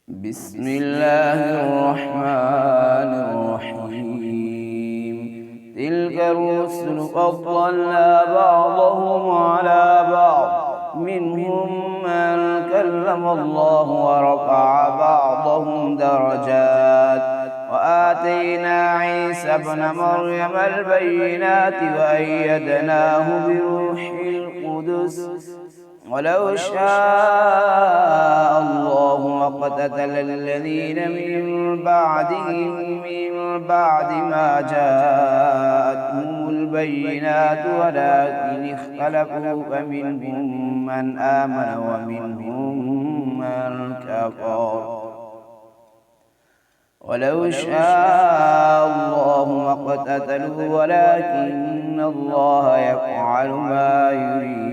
بسم الله الرحمن الرحيم. تلك الرسل فضلنا بعضهم على بعض، منهم من كلم الله ورفع بعضهم درجات، وآتينا عيسى ابن مريم البينات وأيدناه بروح القدس، ولو شاء الله ما اقتتل الذين من بعدهم من بعد ما جاءتهم البينات ولكن اختلفوا فمنهم من آمن ومنهم من كفر. ولو شاء الله ما اقتتلوا ولكن الله يفعل ما يريد.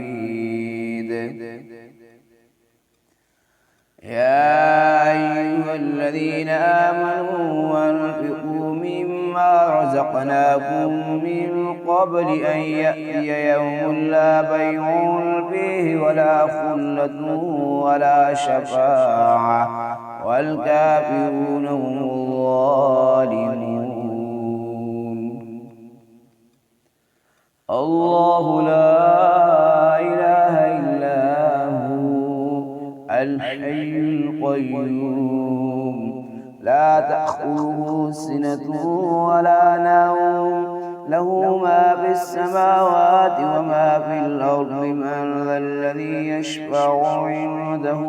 يا أيها الذين آمنوا أنفقوا مما رزقناكم من قبل أن يأتي يوم لا بيع فيه ولا خلة ولا شفاعة والكافرون هم الظالمون. الله لا إله إلا هو الحي القيوم، لا تأخذه سنة ولا نوم، له ما في السماوات وما في الأرض. من ذا الذي يشفع عنده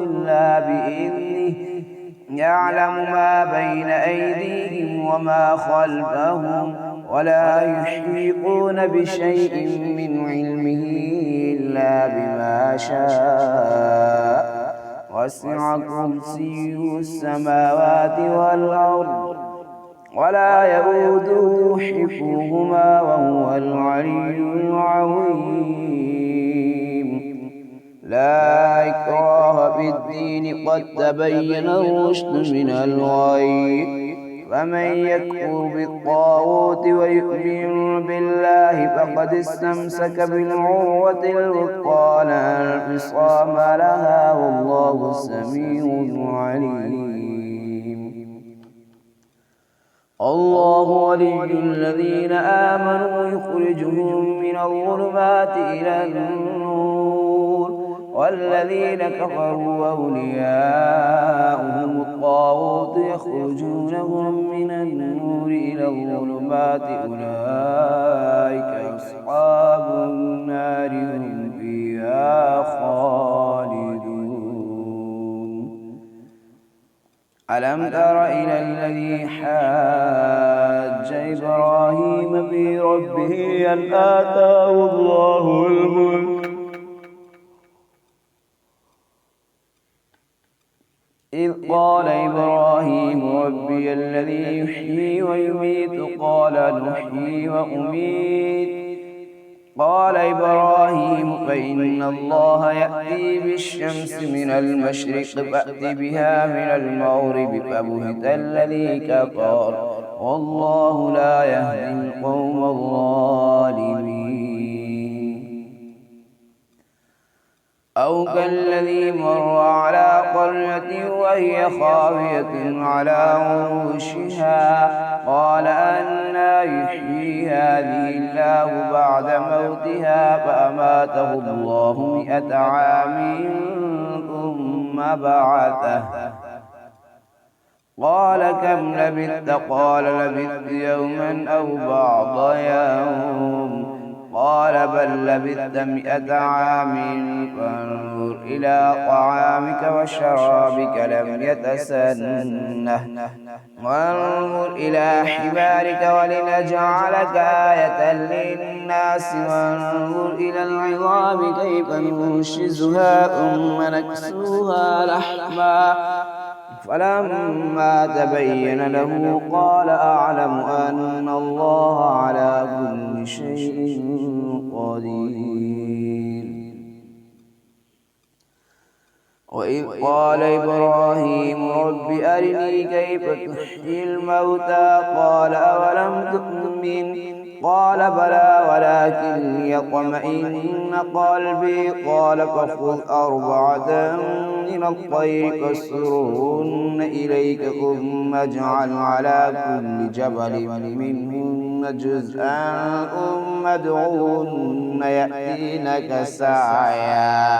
إلا بإذنه، يعلم ما بين أيديهم وما خلفهم، ولا يحيطون بشيء من علمه إلا بما شاء، وسع كرسيه السماوات والأرض ولا يئوده حفظهما وهو العلي العظيم. لا إكراه في الدين، قد تبين الرشد من الغي، فمن يكفر بالطاغوت ويؤمن بالله فقد استمسك بالعروة الوثقى لا انفصام لها، والله سميع عليم. الله ولي الذين آمنوا يخرجهم من الظلمات إلى النور، والذين كفروا أولياؤهم الطاغوت يخرجونهم من النور إلى الظلمات، أولئك أصحاب النار هم فيها خالدون. ألم تر إلى الذي حاج إبراهيم في ربه أن آتاه الله الملك، إذ قال إبراهيم ربي الذي يحيي ويميت، قال نحيي وأميت. قال إبراهيم فإن الله يأتي بالشمس من المشرق فأت بها من المغرب، فبهت الذي كفر، والله لا يهدي القوم الظالمين. أو كالذي مر على قرية وهي خاوية على عروشها، قال أنى يحيي هذه الله بعد موتها، فأماته الله 100 عام ثم بعثه، قال كم لبثت؟ قال لبثت يوما أو بعض يوم، قال بل لبثت 100 عام، فانظر إلى طعامك وشرابك لم يتسنه، وانظر إلى حمارك ولنجعلك آية للناس، وانظر إلى العظام كيف ننشزها ثم نكسوها لحما، فلما تبين له قال أعلم أن الله على كل شيء قدير. وإذ قال إبراهيم رب أرني كيف تحيي الموتى، قال أولم تؤمن؟ قال بلى ولكن ليطمئن قلبي. قال فخذ أربعة من الطير فاسرهن إليك ثم اجعل على كل جبل منهن جزءا ثم ادعوهن يأتينك سعيا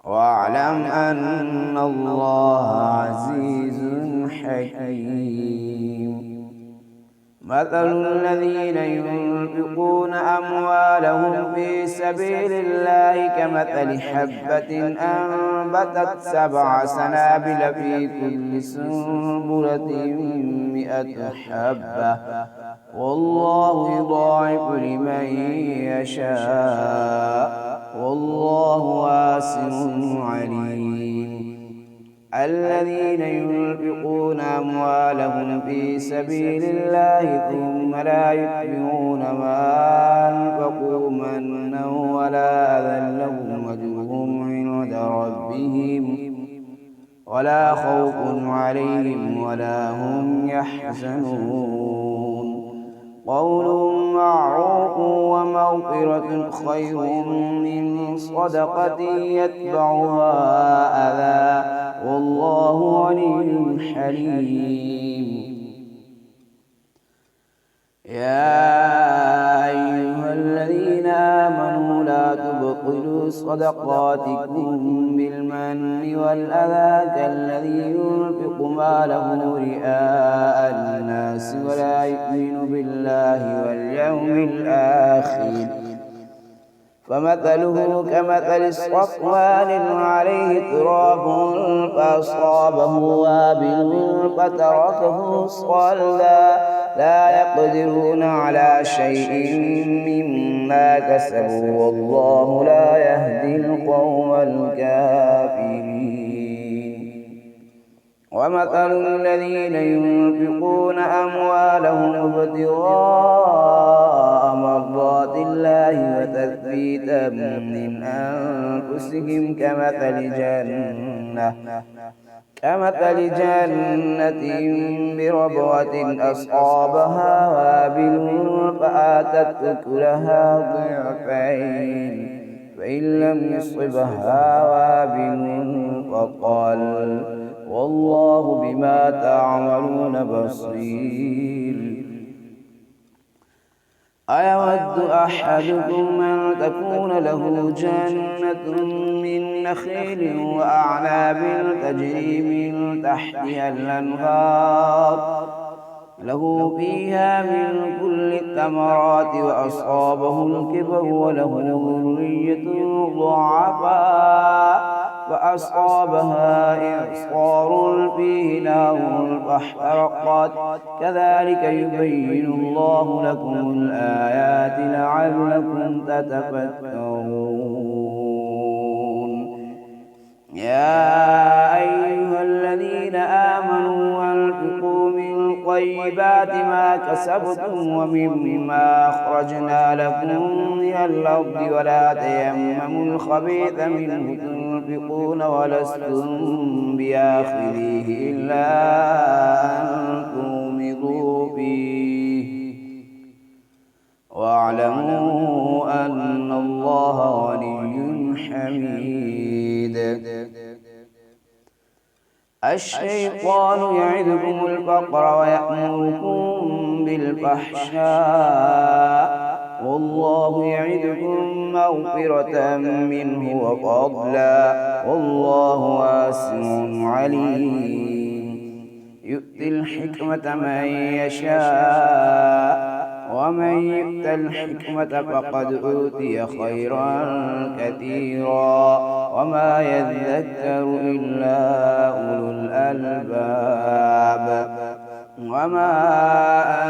واعلم أن الله عزيز حكيم. مثل الذين ينفقون أموالهم في سبيل الله كمثل حبة أنبتت 7 سنابل في كل سنبلة 100 حبة والله يضاعف لمن يشاء والله واسع عليم. الذين ينفقون أموالهم في سبيل الله ثم لا يتبعون ما أنفقوا منا ولا أذى لهم أجرهم عند ربهم ولا خوف عليهم ولا هم يحزنون. قول معروف ومغفرة خير من صدقة يتبعها أذى والله غني حليم. يا أيها الذين آمنوا لا تبطلوا صدقاتكم بالمن والأذى كالذي ينفق ماله رئاء الناس ولا يؤمن بالله واليوم الآخر فمثله كمثل صفوان عليه تراب فأصابه وابل فتركه صلدا لا يقدرون على شيء مما كسبوا والله لا يهدي القوم الكافرين. ومثل الذين ينفقون أموالهم ابتغاء مرضات الله وتثبيتا من أنفسهم كمثل جنة بربوة أصابها وابل فآتت أكلها ضعفين فإن لم يصبها وابل فطل والله بما تعملون بصير. أيود أحدكم أن تكون له جنة من نخيل وأعناب تجري من تحتها الأنهار له فيها من كل الثمرات وأصابه الكبر وله ذرية ضعفاء فأصابها إعصار فيه نار فاحترقت كذلك يبين الله لكم الآيات لعلكم تتفكرون. يا أيها الذين آمنوا أنفقوا من طيبات ما كسبتم ومما أخرجنا لكم من الأرض ولا تيمموا الخبيث منه تنفقون ولستم بآخذيه إلا أن تغمضوا فيه واعلموا أن الله غني حميد. الشيطان يعدكم الفقر ويأمركم بالفحشاء والله يعدكم مغفرة منه وفضلا والله واسع عليم. يؤتي الحكمة من يشاء ومن يؤت الحكمة فقد أوتي خيرا كثيرا وما يذكر إلا أولو الألباب. وما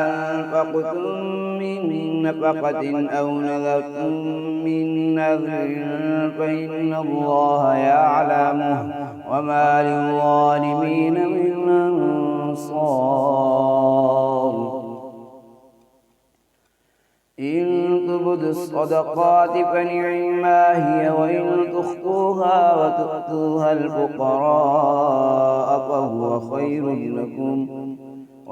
أنفقتم من نفقة أو نذرتم من نذر فإن الله يعلمه وما للظالمين من أنصار. إن تبدوا الصدقات فنعما هي وإن تخفوها وتؤتوها الفقراء فهو خير لكم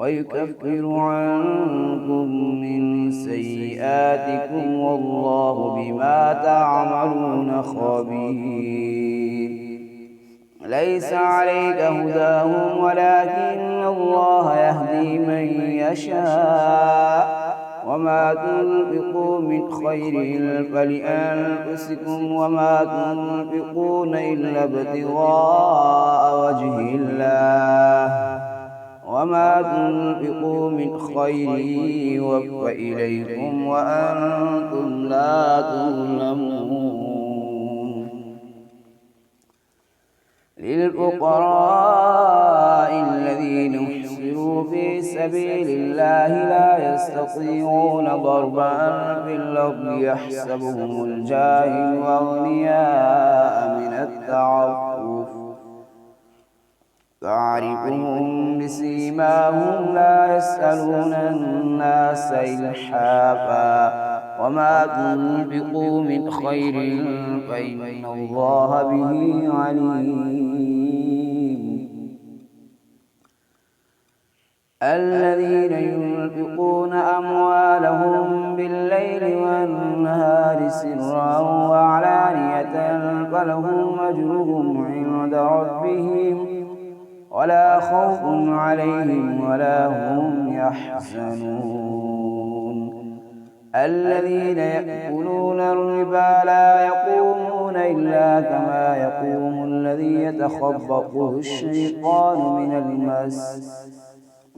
ويكفر عنكم من سيئاتكم والله بما تعملون خبير. ليس عليك هداهم ولكن الله يهدي من يشاء وما تنفقوا من خير فلأنفسكم وما تنفقون إلا ابتغاء وجه الله وما تنفقوا من خير يوفى إليكم وأنتم لا تظلمون. للفقراء الذين احصروا في سبيل الله لا يستطيعون ضربا في الأرض يحسبهم الجاهل أغنياء من التعفف تعرفهم بسيماهم لا يسألون الناس إلحافا وما تنفقوا من خير فإن الله به عليم. الذين ينفقون أموالهم بالليل والنهار سرا وعلانية فلهم أجرهم عند ربهم ولا خوف عليهم ولا هم يحزنون. الذين يأكلون الربا لا يقومون إلا كما يقوم الذي يتخبطه الشيطان من المس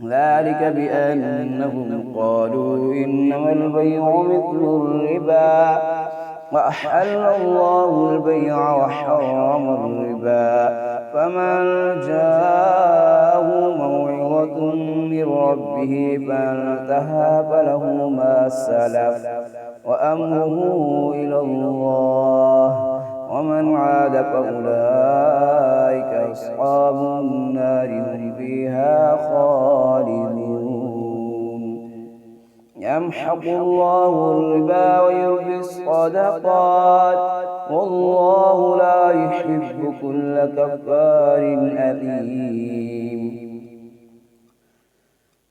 ذلك بأنهم قالوا إنما البيع مثل الربا وأحل الله البيع وحرم الربا فمن جاءه موعظة من ربه فانتهى فله ما سلف وأمره إلى الله ومن عاد فأولئك أصحاب النار هم فيها خالدون. يمحق الله الربا ويربي الصدقات والله لا يحب كل كفار أثيم.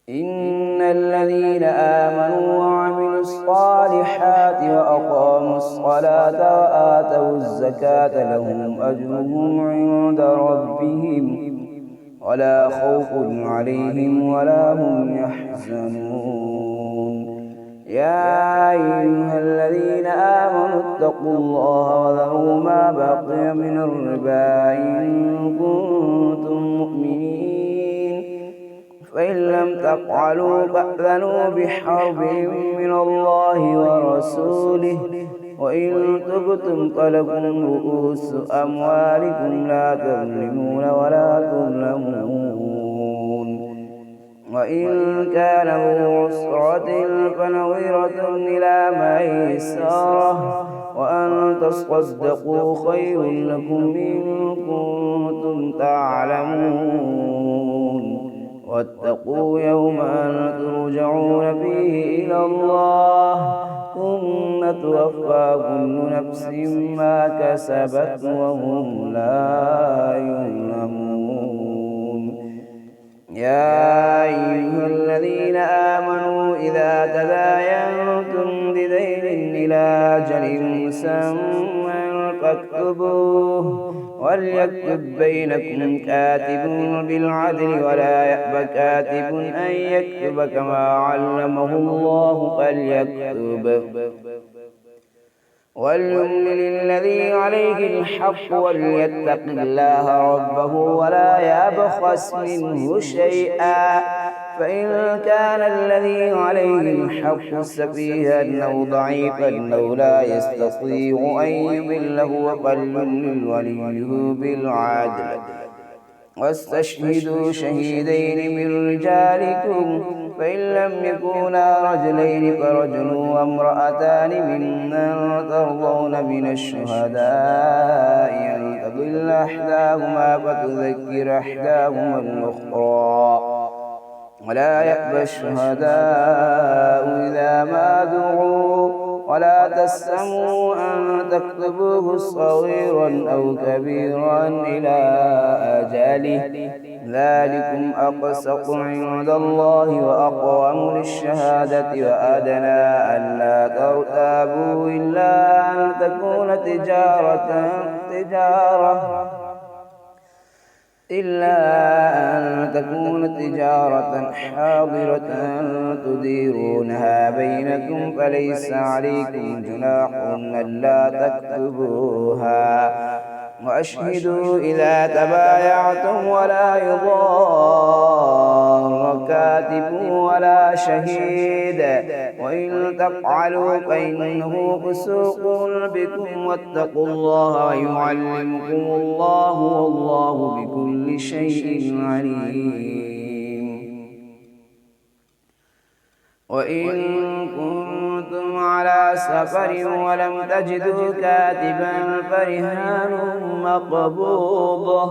إن الذين آمنوا وعملوا الصالحات وأقاموا الصلاة وآتوا الزكاة لهم أجرهم عند ربهم ولا خوف عليهم ولا هم يحزنون. يا أيها الذين آمنوا اتقوا الله وذروا ما بقي من الربا إن كنتم مؤمنين فإن لم تفعلوا فأذنوا بحرب من الله ورسوله وإن تبتم فلكم رؤوس أموالكم لا تظلمون ولا تظلمون. وإن كان ذو عسرة فنظرة إلى ميسرة وأن تصدقوا خير لكم إن كنتم تعلمون. واتقوا يوما ترجعون فيه إلى الله ثم توفى كل نفس ما كسبت وهم لا يظلمون. يا أيها الذين آمنوا إذا تداينتم بدين إلى أجل مسمى فاكتبوه وليكتب بينكم كاتب بالعدل ولا يأب كاتب أن يكتب كما علمه الله فليكتب وليملل الذي عليه الحق وليتق الله ربه ولا يبخس منه شيئا فإن كان الذي عليه الحق سفيها أو ضعيفا أو لا يستطيع أن يمله فليملل وليه بالعدل واستشهدوا شهيدين من رجالكم فإن لم يكونا رجلين فرجل وامرأتان ممن ترضون من الشهداء أن تضل إحداهما فتذكر إحداهما الأخرى ولا يأبى الشهداء إذا ما دعوا ولا تسأموا أن تكتبوه صغيرا أو كبيرا إلى أجله ذلكم أقسط عند الله وأقوم للشهادة وأدنى ألا ترتابوا إلا أن تكون تجارة حاضرة تديرونها بينكم فليس عليكم جناح ألا تكتبوها وأشهدوا إذا تبايعتم ولا يضار كاتب ولا شهيد وإن تفعلوا فإنه فسوق بكم واتقوا الله ويعلمكم الله والله بكل شيء عليم. وإن كنتم على سفر ولم تجدوا كاتبا فرهان مقبوضة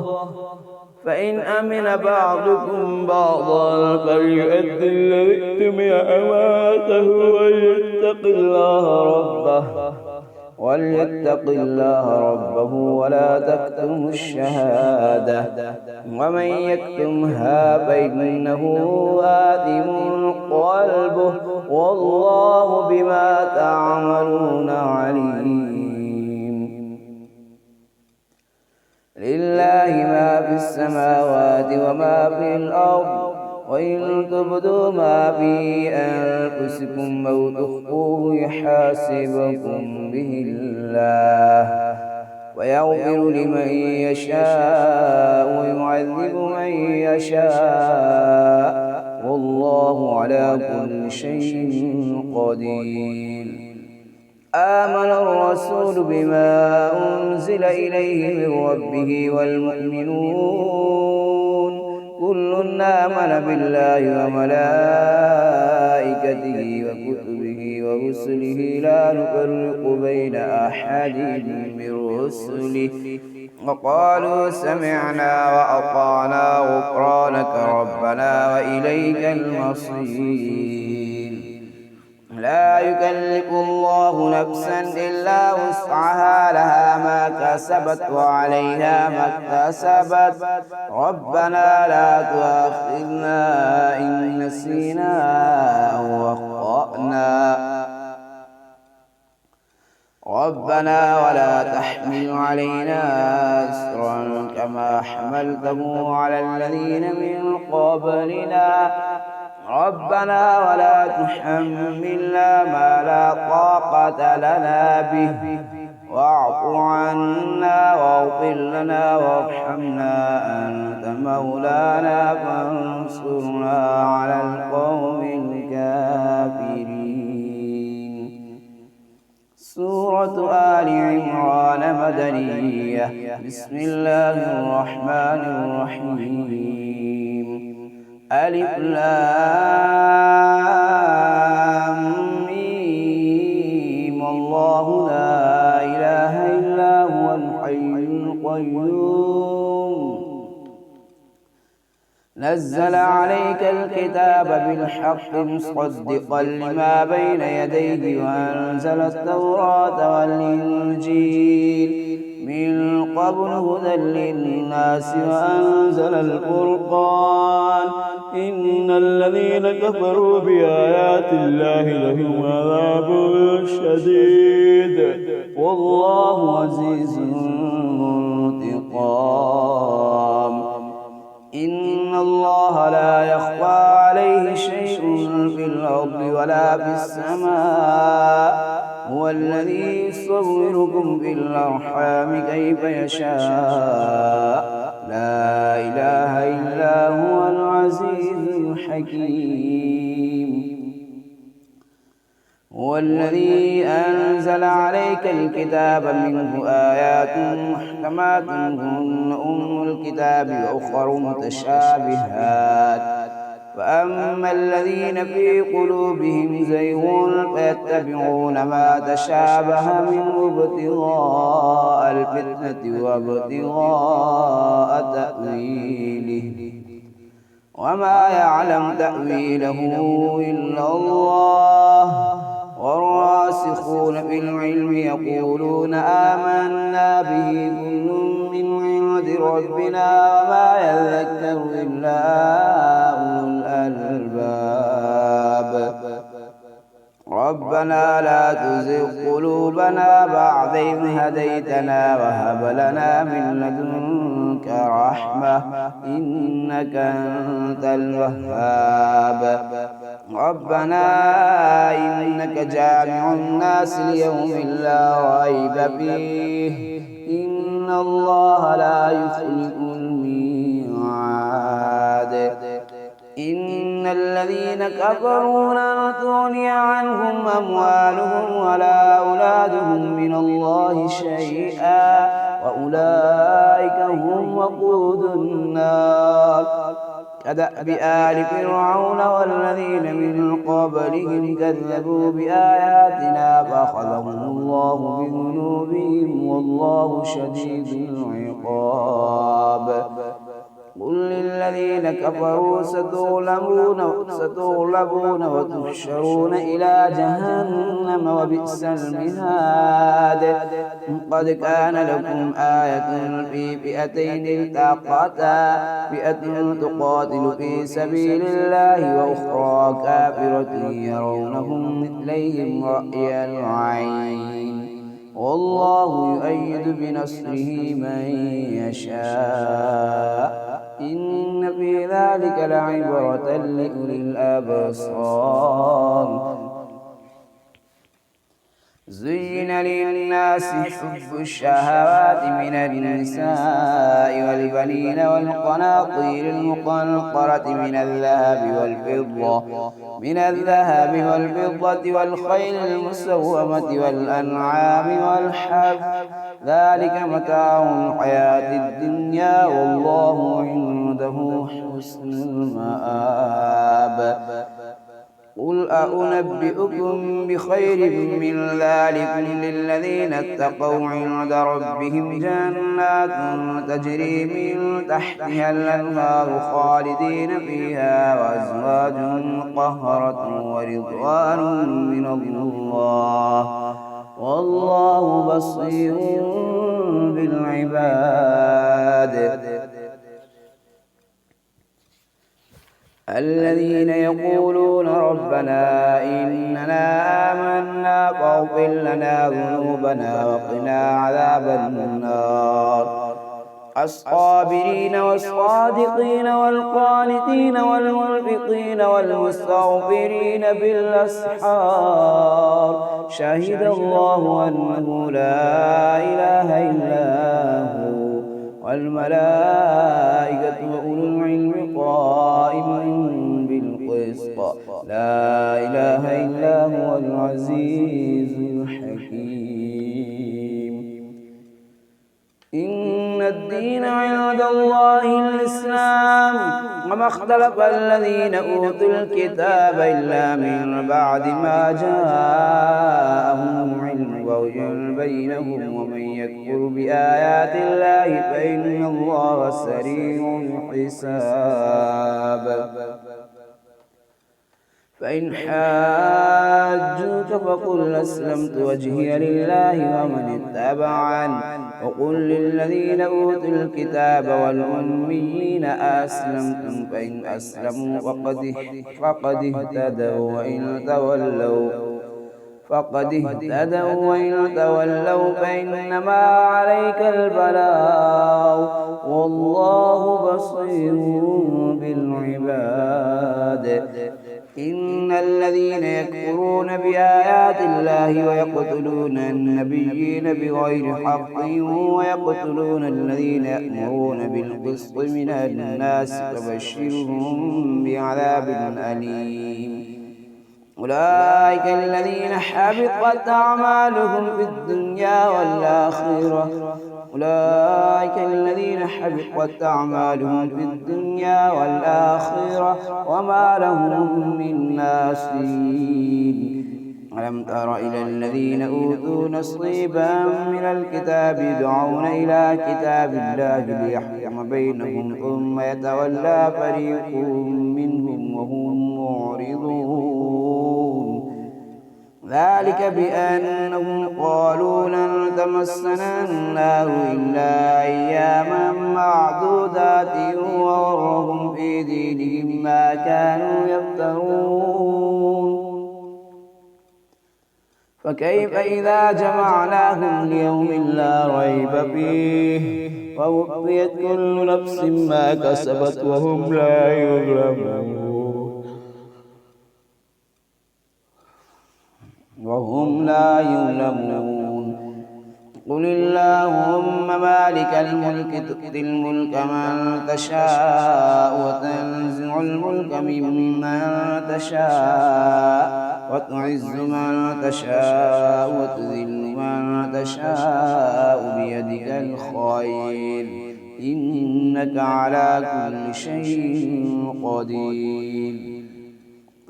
فإن أمن بعضكم بعضا فليؤدي الذي اؤتمن أمانته وليتق الله ربه ولا تكتموا الشهادة ومن يكتمها فإنه آثم قلبه والله بما تعملون عليم. لله ما في السماوات وما في الأرض وإن تبدوا ما في أنفسكم أو تخفوه يحاسبكم به الله ويغفر لمن يشاء ويعذب من يشاء والله على كل شيء قدير. آمن الرسول بما أنزل إليه من ربه والمؤمنون كل آمن بالله وملائكته وكتبه ورسله لا نفرق بين أحد من رسله وقالوا سمعنا وأطعنا غفرانك ربنا وإليك المصير. لا يكلف الله نفسا إلا وسعها لها ما كسبت وعليها ما اكتسبت ربنا لا تؤاخذنا إن نسينا أو أخطأنا ربنا ولا تحمل علينا إصرا كما حملته على الذين من قبلنا ربنا ولا تحملنا ما لا طاقة لنا به واعف عنا واغفر لنا وارحمنا أنت مولانا فانصرنا على القوم الكافرين. سورة آل عمران مدنية. بسم الله الرحمن الرحيم. ألف لام ميم الله لا إله إلا هو الحي القيوم نزل عليك الكتاب بالحق مصدقا لما بين يديه وأنزل التوراة والإنجيل من قبل هدى للناس وأنزل الفرقان إن الذين كفروا بآيات الله لهم عذاب شديد والله عزيز انتقام. إن الله لا يخفى عليه شيء في الأرض ولا في السماء هو الذي يصوركم في الأرحام كيف يشاء لا إله إلا هو العزيز الحكيم. هو الذي أنزل عليك الكتاب منه آيات محكمات هن أم الكتاب وأخر متشابهات فأما الذين في قلوبهم زيغ فيتبعون ما تشابه منه ابتغاء الفتنة وابتغاء تأويله وما يعلم تأويله إلا الله والراسخون في العلم يقولون آمنا به كل من عند ربنا وما يذكر إلا أولو الألباب. ربنا لا تزغ قلوبنا بعد إذ هديتنا وهب لنا من لدنك رحمة إنك أنت الوهاب. ربنا إنك جامع الناس ليوم لا ريب فيه إن الله لا يخلف الميعاد. إن الذين كفروا لن تغني عنهم أموالهم ولا أولادهم من الله شيئا وأولئك هم وقود النار. كدأب آل فرعون والذين من قبلهم كذبوا بآياتنا فأخذهم الله بذنوبهم والله شديد العقاب. قل للذين كفروا ستغلبون وتحشرون إلى جهنم وبئس المهاد. قد كان لكم آية في فئتين التقتا فئة تقاتل في سبيل الله وأخرى كافرة يرونهم مثليهم رأي العين والله يؤيد بنصره من يشاء إن في ذلك لعبرة لأولي الأبصار. زين للناس حب الشهوات من النساء والبنين والقناطير المقنطرة من الذهب والفضة والخيل المسومة والأنعام والحرث ذلك متاع الحياة الدنيا والله عنده حسن المآب. قل أنبئكم بخير من ذلك للذين اتقوا عند ربهم جنات تجري من تحتها الأنهار خالدين فيها وأزواج مطهرة ورضوان من الله والله بصير بالعباد. الذين يقولون ربنا إننا آمنا فاغفر لنا ذنوبنا وقنا عذاب النار. الصابرين والصادقين والقانتين والمنفقين والمستغفرين بالأسحار شهد الله أنه لا إله إلا هو والملائكة وأولو العلم قائما بالقسط لا إله إلا هو العزيز الحكيم. إن الدين عند الله الإسلام وما اختلف الذين أوتوا الكتاب إلا من بعد ما جاءهم العلم بغيا بينهم ومن يكفر بآيات الله فإن الله سريع الحساب. فإن حاجوك فقل أسلمت وجهي لله ومن اتبعني وقل للذين أوتوا الكتاب والأميين أسلمتم فإن أسلموا فقد اهتدوا وإن تولوا فإنما عليك البلاغ والله بصير بالعباد. إن الذين يكفرون بآيات الله ويقتلون النبيين بغير حق ويقتلون الذين يأمرون بالقسط من الناس فبشرهم بعذاب أليم. أولئك الذين حبطت أعمالهم في الدنيا والآخرة وما لهم من ناصرين. ألم تر إلى الذين أوتوا نصيبا من الكتاب يدعون إلى كتاب الله ليحكم بينهم ثم يتولى فريق منهم وهم معرضون. ذلك بأنهم قالوا لن تمسنا النار إلا أياما معدودات وغرهم في دينهم ما كانوا يفترون فكيف إذا جمعناهم ليوم لا ريب فيه ووفيت كل نفس ما كسبت وهم لا يظلمون قل اللهم مالك الملك تؤتي الملك من تشاء وتنزع الملك ممن تشاء وتعز من تشاء وتذل من تشاء بيدك الخير إنك على كل شيء قدير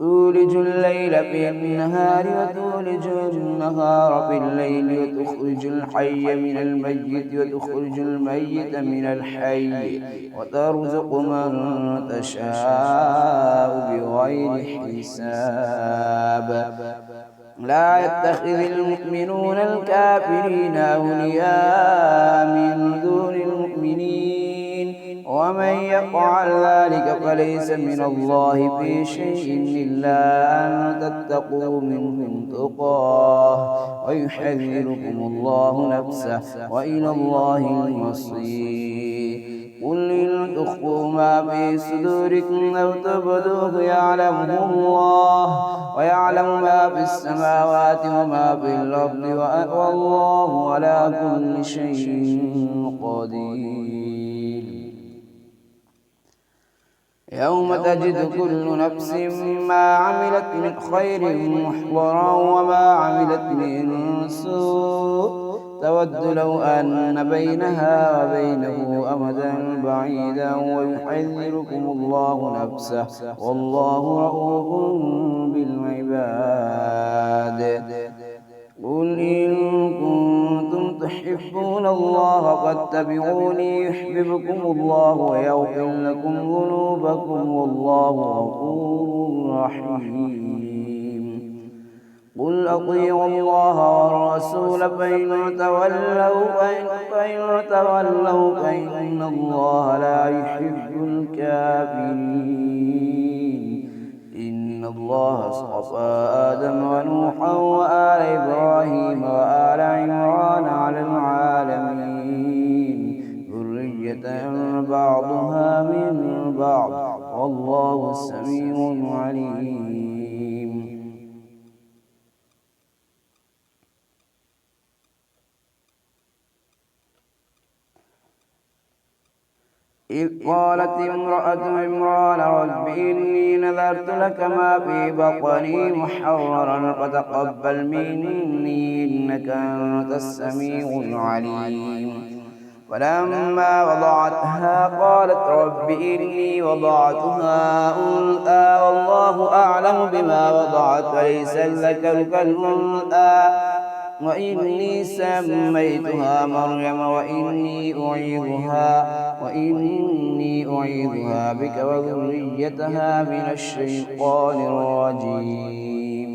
تولج الليل في النهار وتولج النهار في الليل وتخرج الحي من الميت وتخرج الميت من الحي وترزق من تشاء بغير حساب لا يتخذ المؤمنون الكافرين أولياء من دون المؤمنين ومن يفعل ذلك فليس من الله في شيء إلا أن تتقوا منهم تقاه ويحذركم الله نفسه وإلى الله المصير قل إن تخفوا ما في صدوركم أو تبدوه يعلمه الله ويعلم ما في السماوات وما في الأرض والله على كل شيء قدير يوم تجد كل نفس ما عملت من خير محضرا وما عملت من سوء تود لو أن بينها وبينه أمدا بعيدا ويحذركم الله نفسه والله رؤوف بالعباد قل إن كنتم تحبون الله فاتبعوني يحببكم الله ويغفر لكم ذنوبكم والله غفور رحيم قل أطيعوا الله والرسول فإن تولوا فإن الله لا يحب الكافرين إن الله اصطفى آدم ونوحا وآل إبراهيم وآل عمران على العالمين ذرية بعضها من بعض والله سميع عليم إذ قالت امرأة عمران رب إني نذرت لك ما في بطني محررا فتقبل مني إنك أنت السميع العليم فلما وضعتها قالت رب إني وضعتها أنثى والله أعلم بما وضعت وليس الذكر كالأنثى وإني سميتها مريم وإني أعيذها بك وذريتها من الشيطان الرجيم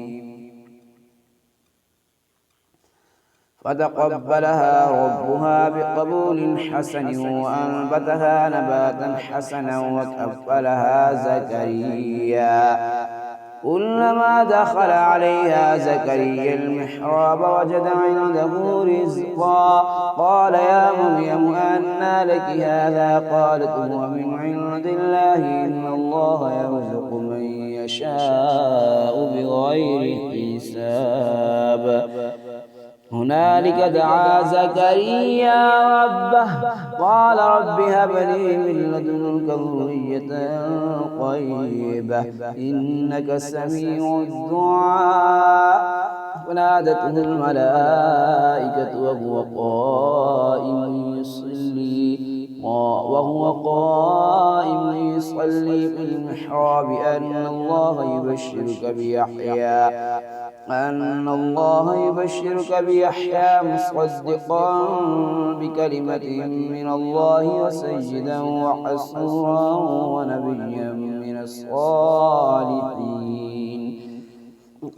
فتقبلها ربها بقبول حسن وأنبتها نباتا حسنا وكفلها زكريا كلما دخل عليها زكريا المحراب وجد عنده رزقا قال يا مريم أنى لك هذا قالت هو من عند الله إن الله يرزق من يشاء بغير حساب هنالك دعا زكريا ربه قال رب هب لي من لدنك ذرية طيبة إنك سميع الدعاء فنادته الملائكة وهو قائم يصلي في المحراب أن الله يبشرك بيحيى مصدقا بكلمة من الله وسيدا وحصورا ونبيا من الصالحين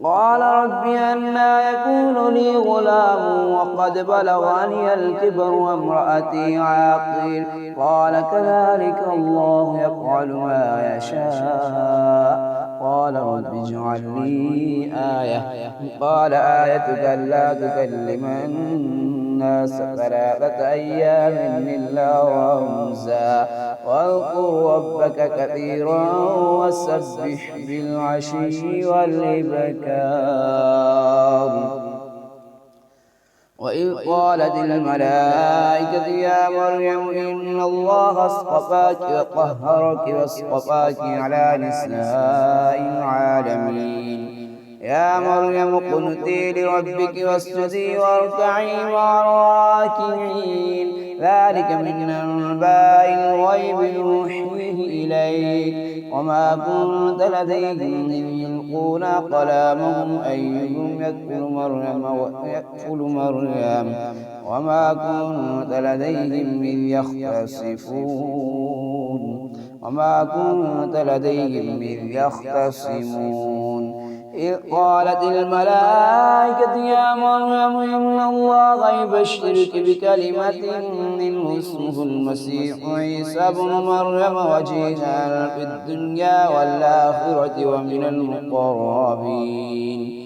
قال رب أنى يكون لي غلام وقد بلغني الكبر وامرأتي عاقر قال كذلك الله يفعل ما يشاء قال رب اجعل لي آية قال آيتك ألا تكلم الناس 3 أيام إلا رمزا واذكر ربك كثيرا وسبح بالعشي والإبكار وإذ قالت الملائكة يا مريم إن الله اصطفاك وطهرك واصطفاك على نساء العالمين يا مريم اقنتي لربك واسجدي واركعي مع الراكعين ذلك من أنباء الغيب نوحيه إليك وما كنت لديهم إذ يلقون أقلامهم أيهم يكفل مريم وما كنت لديهم إذ يختصمون إذ قالت الملائكة يا مريم إن الله يبشرك بكلمة منه اسمه المسيح عيسى ابن مريم وجيها في الدنيا والآخرة ومن المقربين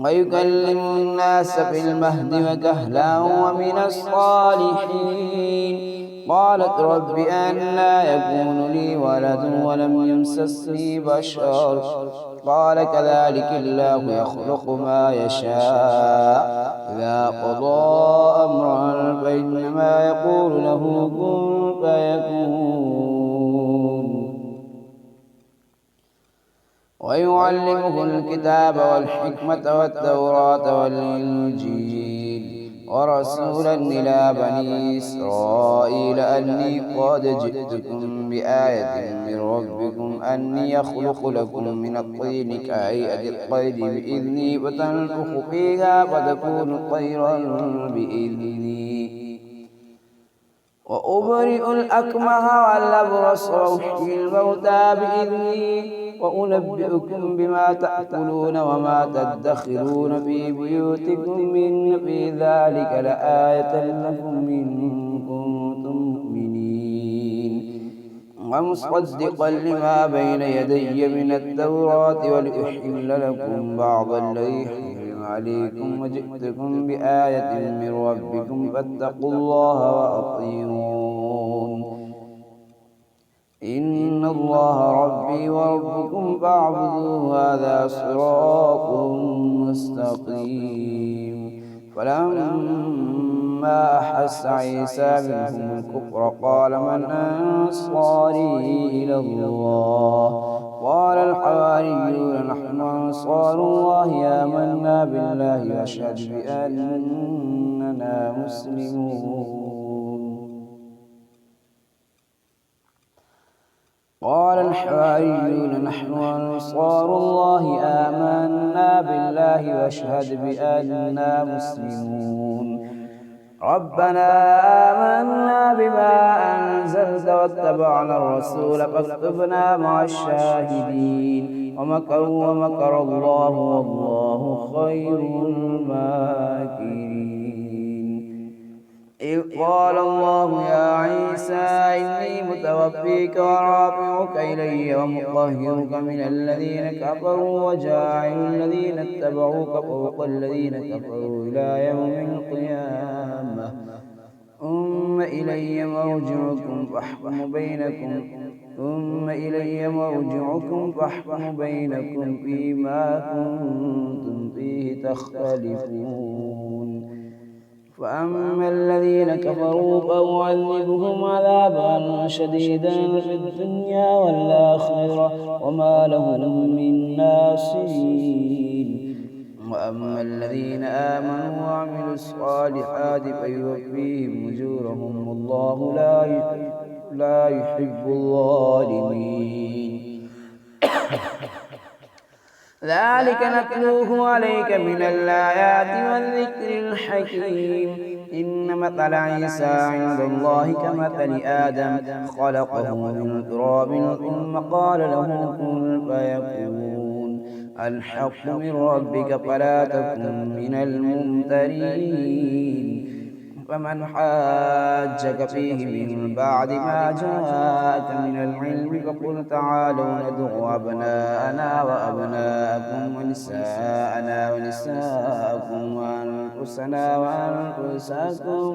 ويكلم الناس في المهد وكهلا ومن الصالحين قالت رب أنى يكون لي ولد ولم يمسسني بشر قال كذلك الله يخلق ما يشاء إذا قضى أمرا فإنما يقول له كن فيكون ويعلمه الكتاب والحكمة والتوراة والإنجيل ورسولا إلى بني إسرائيل أني قد جئتكم بآية من ربكم أني يخلق لكم من الطين كهيئة الطير بإذني فتنفخ فيها فتكون طيرا بإذني وأبرئ الأكمه والأبرص وأحيي الموتى بإذني وأنبئكم بما تأكلون وما تدخرون في بيوتكم إن في ذلك لآية لكم إن كنتم مؤمنين ومصدقا لما بين يدي من التوراة ولأحل لكم بعض الذي حرم عليكم وجئتكم بآية من ربكم فاتقوا الله وأطيعون إن الله ربي وربكم فاعبدوه هذا صراط مستقيم فلما أحس عيسى منهم الكفر قال من أنصاري إلى الله قال الحواريون نحن أنصار الله آمنا بالله واشهد بأننا مسلمون قال الحواريون نحن أنصار الله آمنا بالله واشهد بأننا مسلمون ربنا آمنا بما أنزلت واتبعنا الرسول فاكتبنا مع الشاهدين ومكروا ومكر الله والله خير الماكرين إذ قال الله يا عيسى إني متوفيك ورافعك إلي ومطهرك من الذين كفروا وجاعل الذين اتبعوك فوق الذين كفروا إلى يوم القيامة ثم إلي مرجعكم فاحكم بينكم فيما كنتم فيه تختلفون فأما الذين كفروا فأعذبهم عذابا شديدا في الدنيا والآخرة وما لهم من ناصرين وأما الذين آمنوا وعملوا الصالحات فيوفيهم أجورهم والله لا يحب الظالمين ذلك نتلوه عليك من الآيات والذكر الحكيم إن مثل عيسى عند الله كمثل آدم خلقه من تراب ثم قال له كن فيكون الحق من ربك فلا تكن من الممترين. فمن حاجك فيه من بعد ما جاءك من العلم فقل تعالوا ندع أبناءنا وأبناءكم ونساءنا ونساءكم وأنفسنا وأنفسكم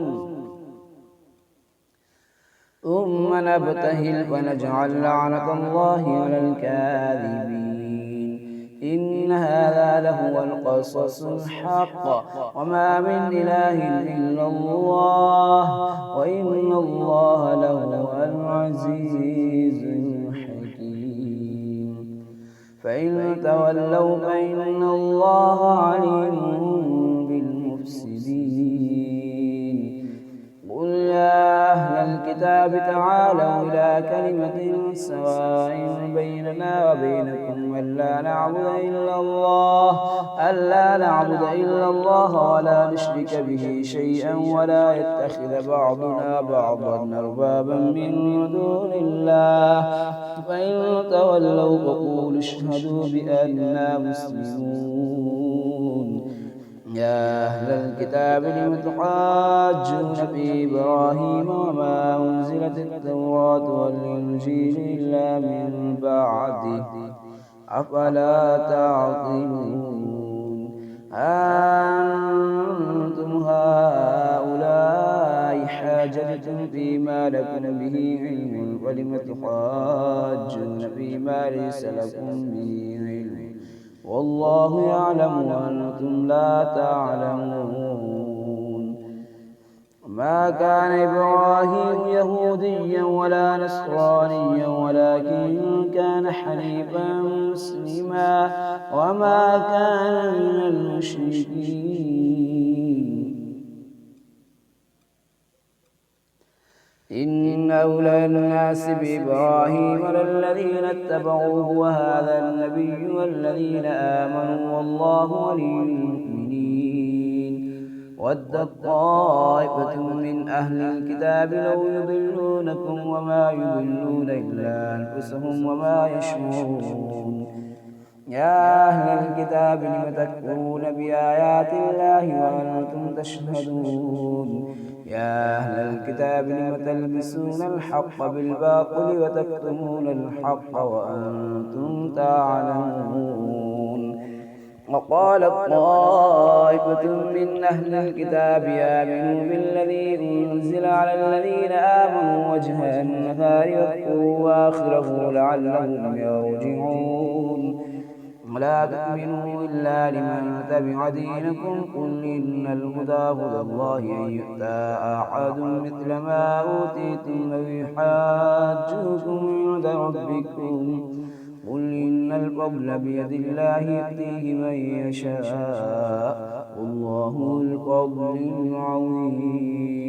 ثم نبتهل فنجعل لعنة الله على الكاذبين. إن هذا لهو القصص الحق وما من إله إلا الله وإن الله لهو العزيز الحكيم. فإن تولوا فإن الله عليم بالمفسدين. قل يا أهل الكتاب تعالوا إلى كلمة سواء بيننا وبينكم ألا نعبد إلا الله ولا نشرك به شيئا ولا يتخذ بعضنا بعضا أربابا من دون الله. فإن تولوا فقولوا اشهدوا بأننا مسلمون. يا أهل الكتاب لم تحاجون في إبراهيم وما أنزلت التوراة والإنجيل إلا من بعده أفلا تعقلون. أنتم هؤلاء حاججتم فيما لكم به علم فلم تحاجون فيما ليس لكم به علم والله يعلم وأنتم لا تعلمون. ما كان إبراهيم يهوديا ولا نصرانيا ولكن كان حنيفا مسلما وما كان من المشركين. إن أولى الناس بإبراهيم للذين اتبعوه وهذا النبي والذين آمنوا والله ولي المؤمنين. ودت طائفة من أهل الكتاب لو يضلونكم وما يضلون إلا أنفسهم وما يشعرون. يا أهل الكتاب لم تكفرون بآيات الله وأنتم تشهدون. يا أهل الكتاب لم تلبسون الحق بالباطل وتكتمون الحق وأنتم تعلمون. وقالت طائفة من أهل الكتاب آمنوا بالذي أنزل على الذين آمنوا وجه النهار واذكروا آخره لعلهم يرجعون. ولا تؤمنوا إلا لمن تبع دينكم قل إن الهدى هدى الله أن يؤتى أحد مثل ما أوتيتم أو يحاجوكم عند ربكم قل إن الفضل بيد الله يؤتيه من يشاء والله ذو الفضل العظيم.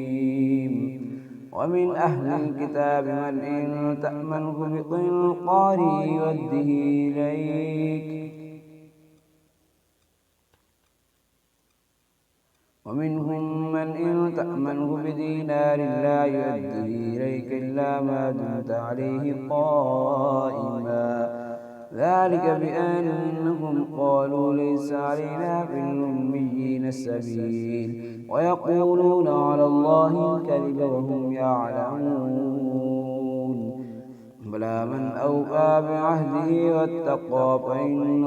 ومن أهل الكتاب من إن تأمنه بقنطار يوده إليك ومنهم من إن تأمنه بدينار لا يؤده إليك إلا ما دمت عليه قائما. ذلك بأنهم قالوا ليس علينا في الأميين سبيل ويقولون على الله الكذب وهم يعلمون. بلى من أوفى بعهده واتقى فإن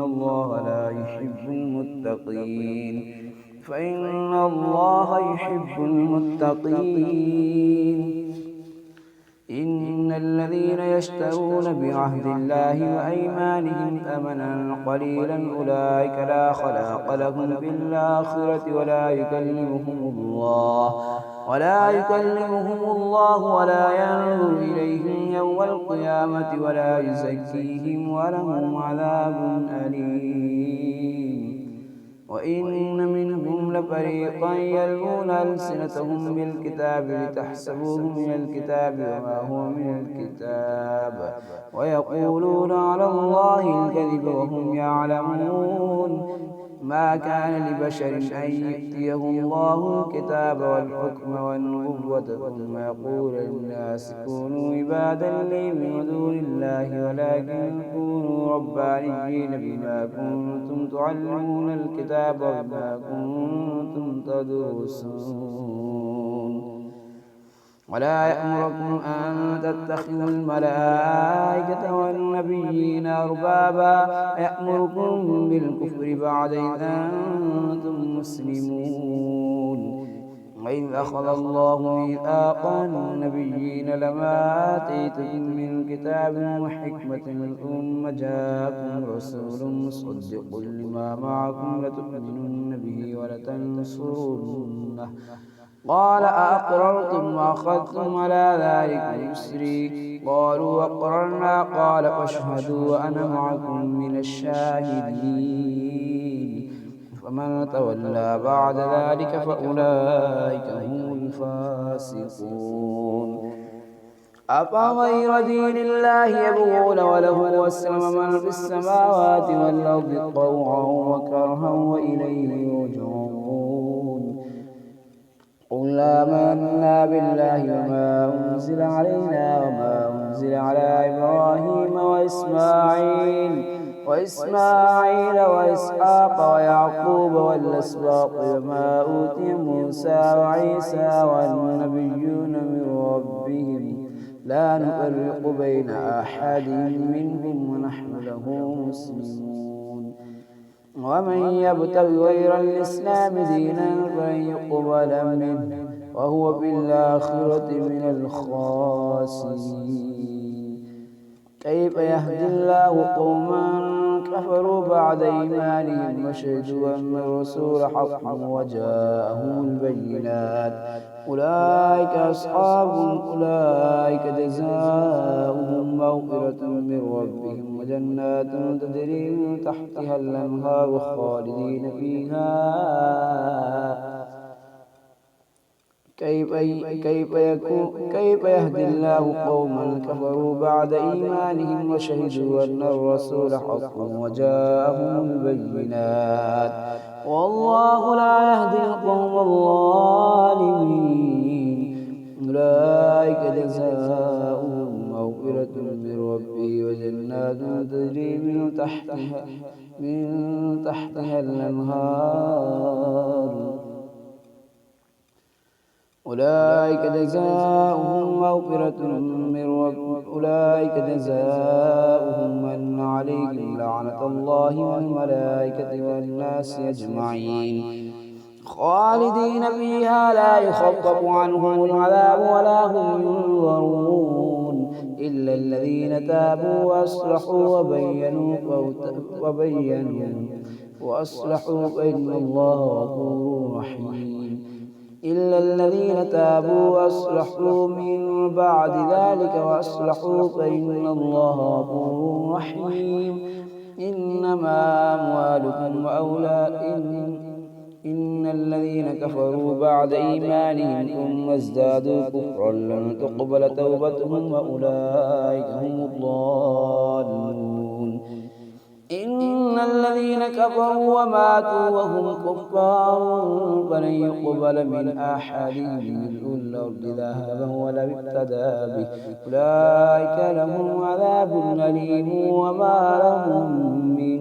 الله لا يحب المتقين. إن الذين يشترون بعهد الله وأيمانهم ثمنا قليلا أولئك لا خلاق لهم في الآخرة ولا يكلمهم الله ولا ينظر إليهم يوم القيامة ولا يزكيهم ولهم عذاب أليم. وإن منهم لفريقا يلوون ألسنتهم بالكتاب لتحسبوه من الكتاب وما هو من الكتاب ويقولون على الله الكذب وهم يعلمون. ما كان لبشر أن يؤتيه الله الكتاب والحكم والنبوة ثم يقول للناس كونوا عبادا لي من دون الله ولكن كونوا ربانيين بما كنتم تعلمون الكتاب وبما كنتم تدرسون ولا يأمركم أن تتخذوا الملائكة والنبيين أربابا يأمركم بالكفر بعد إذ أنتم مسلمون وإذ أخذ الله ميثاق النبيين لما آتيتكم من كتاب وحكمة ثم جاءكم رسول مصدق لما معكم لتؤمنن به ولتنصرنه قال أأقررتم وأخذتم على ذلك إصري قالوا أقررنا قال فاشهدوا وأنا معكم من الشاهدين فمن تولى بعد ذلك فأولئك هم الفاسقون أفغير دين الله يبغون وله أسلم من في السماوات والأرض طوعا وكرها وإليه يرجعون قل آمنا بالله وما أنزل علينا وما أنزل على إبراهيم وإسماعيل وإسحاق ويعقوب والأسباط وما أوتي موسى وعيسى والنبيون من ربهم لا نفرق بين أحد منهم ونحن له مسلمون ومن يبتغ غير الإسلام دينا فلن يقبل منه وهو في الآخرة من الخاسرين كيف يهدي الله قوما كفروا بعد إيمانهم وشهدوا أن الرسول حق وجاءهم البينات أولئك جزاؤهم مغفرة من ربهم وجنات تجري من تحتها الأنهار خالدين فيها كيف يهدي الله قوما كفروا بعد إيمانهم وشهدوا أن الرسول حق وجاءهم البينات والله لا يهدي القوم الظالمين أولئك جزاؤهم مغفرة من ربي وجنات تجري من تحتها الأنهار أولئك جزاؤهم مغفرة من أولئك جزاؤهم أن عليهم لعنة الله والملائكة والناس أجمعين خالدين فيها لا يخفف عنهم العذاب ولا هم ينظرون إلا الذين تابوا وأصلحوا فإن الله غفور رحيم إلا الذين تابوا وأصلحوا من بعد ذلك وأصلحوا فإن الله غفور رحيم إنما أموالكم إن الذين كفروا بعد إيمانهم ثم ازدادوا كفرا لن تقبل توبتهم وأولئك هم الضالون إن الذين كفروا وماتوا وهم كفار فلن يقبل من أحدهم ملء الأرض ذهبا ولو افتدى به أولئك لهم عذاب أليم وما لهم من